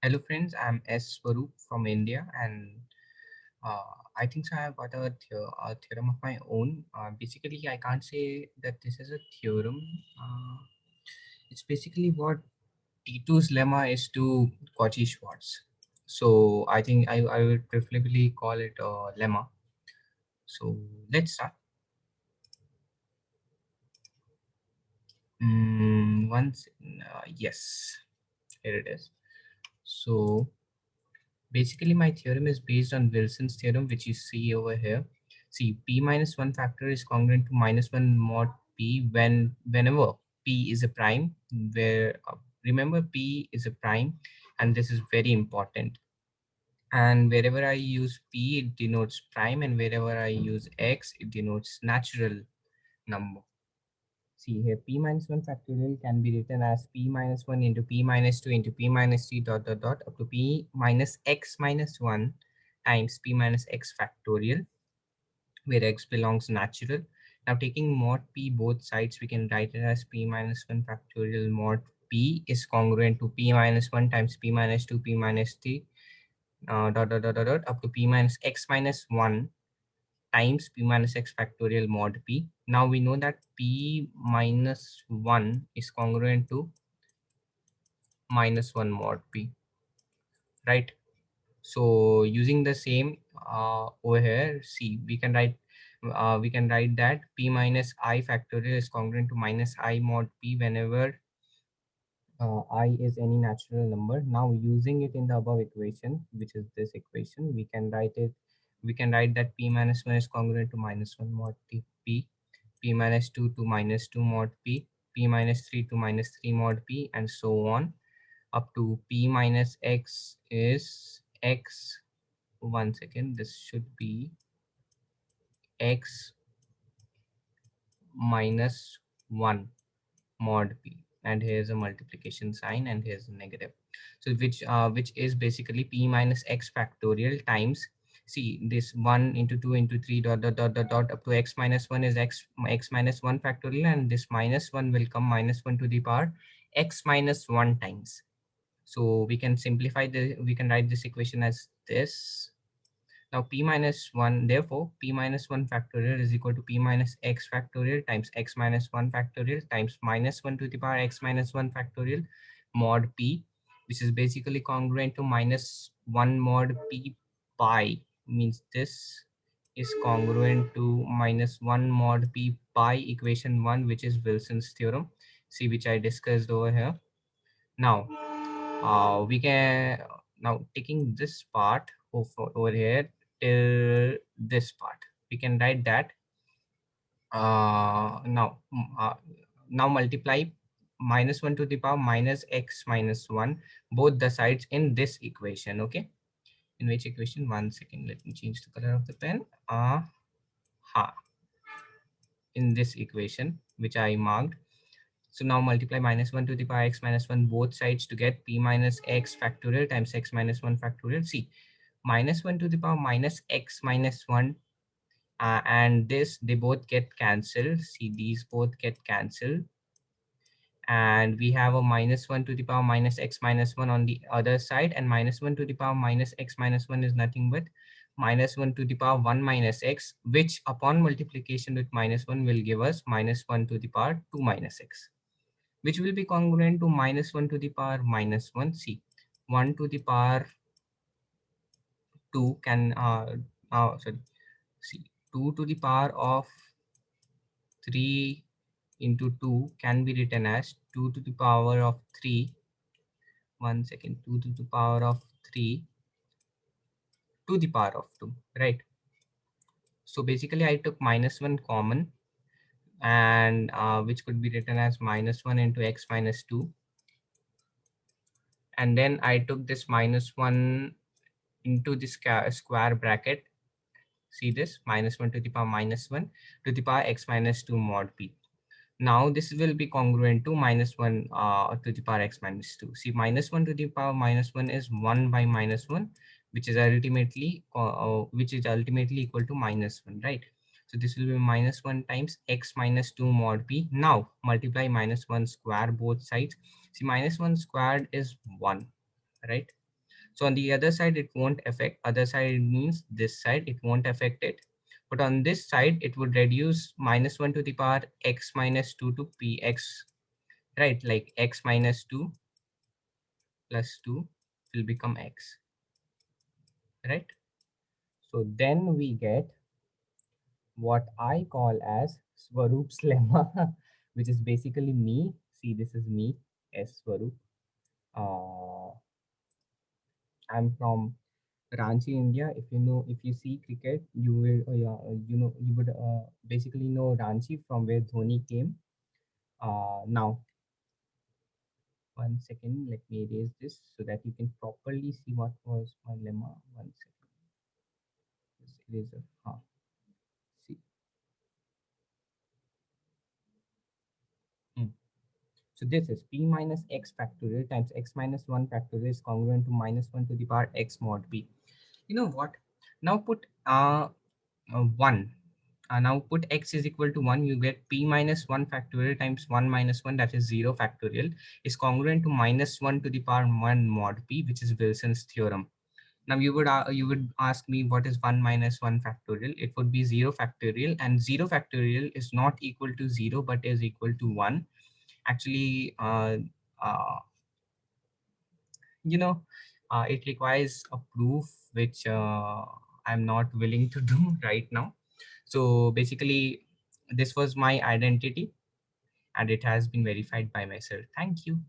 Hello friends, I'm S. Swaroop from India, and I think so I have got a theorem of my own. Basically, I can't say that this is a theorem. It's basically what T2's lemma is to Cauchy-Schwarz. So I think I would preferably call it a lemma. So let's start. Yes, here it is. So basically, my theorem is based on Wilson's theorem, which you see over here. See, p minus 1 factor is congruent to minus 1 mod p whenever p is a prime, where remember p is a prime, and this is very important. And wherever I use p, it denotes prime, and wherever I use x, it denotes natural number. See here, p minus 1 factorial can be written as p minus 1 into p minus 2 into p minus 3 dot dot dot up to p minus x minus 1 times p minus x factorial, where x belongs natural. Now taking mod p both sides, we can write it as p minus 1 factorial mod p is congruent to p minus 1 times p minus 2 p minus 3 dot up to p minus x minus 1 times p minus x factorial mod p. Now we know that p minus 1 is congruent to minus 1 mod p, right? So using the same over here, see, we can write that p minus I factorial is congruent to minus I mod p whenever I is any natural number. Now using it in the above equation, which is this equation, we can write that p minus 1 is congruent to minus 1 mod p, p minus 2 to minus 2 mod p, p minus 3 to minus 3 mod p, and so on up to p minus x is x. One second, this should be x minus 1 mod p, and here's a multiplication sign and here's a negative. So which is basically p minus x factorial times, see, this 1 into 2 into 3 dot up to x minus 1 is x minus 1 factorial, and this minus 1 will come minus 1 to the power x minus 1 times. So we can simplify we can write this equation as this. Now p minus 1, therefore p minus 1 factorial is equal to p minus x factorial times x minus 1 factorial times minus 1 to the power x minus 1 factorial mod p, which is basically congruent to minus 1 mod p pi, means this is congruent to minus 1 mod p pi equation 1, which is Wilson's theorem, see, which I discussed over here. Now we can, now taking this part over here till this part, we can write that now multiply minus 1 to the power minus x minus 1 both the sides in this equation. Okay, in which equation, one second, let me change the color of the pen. Ha, in this equation which I marked. So now multiply minus 1 to the power x minus 1 both sides to get p minus x factorial times x minus 1 factorial. See, minus 1 to the power minus x minus 1, and this, they both get cancelled. See, these both get cancelled. And we have a minus 1 to the power minus x minus 1 on the other side. And minus 1 to the power minus x minus 1 is nothing but minus 1 to the power 1 minus x, which upon multiplication with minus 1 will give us minus 1 to the power 2 minus x, which will be congruent to minus 1 to the power minus 1. See, 1 to the power 2 can, sorry, see, 2 to the power of 3 into 2 can be written as 2 to the power of 3. One second, 2 to the power of 3 to the power of 2, right? So basically, I took minus 1 common, and which could be written as minus 1 into x minus 2. And then I took this minus 1 into the square bracket. See this, minus 1 to the power minus 1 to the power x minus 2 mod p. Now this will be congruent to minus 1 to the power x minus 2. See, minus 1 to the power minus 1 is 1 by minus 1, which is ultimately equal to minus 1, right? So this will be minus 1 times x minus 2 mod p. Now multiply minus 1 square both sides. See, minus 1 squared is 1, right? So on the other side, it won't affect. Other side means this side, it won't affect it. But on this side, it would reduce minus 1 to the power x minus 2 to px, right? Like x minus 2 plus 2 will become x, right? So then we get what I call as Swaroop's lemma, which is basically me. See, this is me, S Swaroop. Uh, I'm from Ranchi, India. If you know, if you see cricket, you will, you would basically know Ranchi from where Dhoni came. Now, one second, let me erase this so that you can properly see what was my lemma. One second, this eraser. See. Hmm. So this is p minus x factorial times x minus 1 factorial is congruent to minus 1 to the power x mod b. You know what? Now put 1. Now put x is equal to 1. You get p minus 1 factorial times 1 minus 1, that is 0 factorial, is congruent to minus 1 to the power 1 mod p, which is Wilson's theorem. Now you would ask me what is 1 minus 1 factorial. It would be 0 factorial, and 0 factorial is not equal to 0 but is equal to 1. Actually, uh, you know it requires a proof which I'm not willing to do right now. So basically, this was my identity and it has been verified by myself. Thank you.